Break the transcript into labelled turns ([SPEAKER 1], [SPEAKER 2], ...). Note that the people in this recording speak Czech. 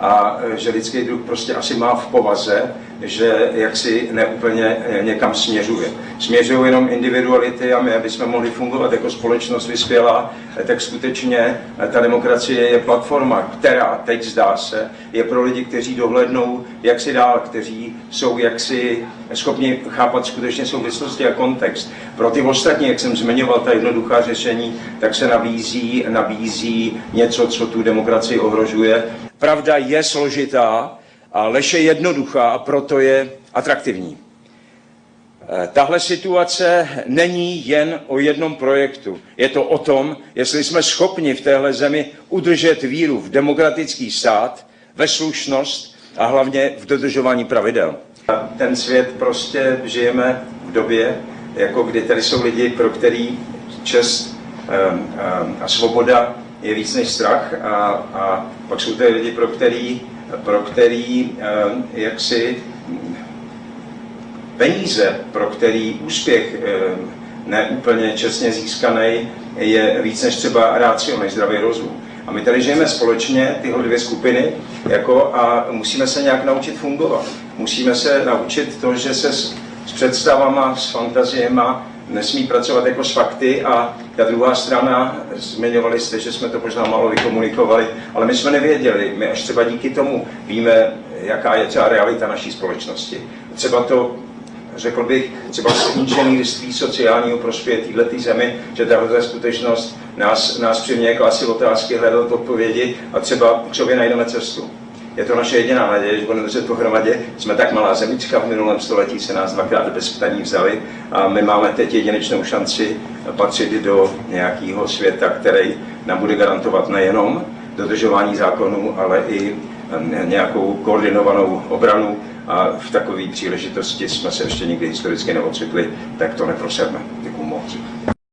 [SPEAKER 1] a že lidský druh prostě asi má v povaze, že jaksi neúplně někam směřuje. Směřují jenom individuality a my, aby jsme mohli fungovat jako společnost vyspělá, tak skutečně ta demokracie je platforma, která, teď zdá se, je pro lidi, kteří dohlédnou jaksi dál, kteří jsou jaksi schopni chápat skutečně souvislosti a kontext. Pro ty ostatní, jak jsem zmiňoval, ta jednoduchá řešení, tak se nabízí něco, co tu demokracii ohrožuje. Pravda je složitá, a lež je jednoduchá a proto je atraktivní. Tahle situace není jen o jednom projektu. Je to o tom, jestli jsme schopni v téhle zemi udržet víru v demokratický stát, ve slušnost a hlavně v dodržování pravidel. Ten svět prostě žijeme v době, jako kdy tady jsou lidi, pro který čest a svoboda je víc než strach a pak jsou tady lidi, pro který jaksi peníze, pro který úspěch neúplně čestně získaný je víc než třeba ratio, než zdravý rozum. A my tady žijeme společně, tyhle dvě skupiny, a musíme se nějak naučit fungovat. Musíme se naučit to, že se s představama, s fantaziema nesmí pracovat jako s fakty a ta druhá strana, zmiňovali jste, že jsme to možná málo vykomunikovali, ale my jsme nevěděli, my až třeba díky tomu víme, jaká je třeba realita naší společnosti. Třeba to, řekl bych, třeba inženýrství sociálního prospěje této zemi, že tahle skutečnost nás přiměje klasit otázky, hledat odpovědi a třeba k sobě najdeme cestu. Je to naše jediná naděje, že budeme držet pohromadě. Jsme tak malá zemička, v minulém století se nás dvakrát bez ptaní vzali a my máme teď jedinečnou šanci patřit do nějakého světa, který nám bude garantovat nejenom dodržování zákonů, ale i nějakou koordinovanou obranu a v takové příležitosti jsme se ještě nikdy historicky neocitli, tak to neprosedme. Děkuju moc.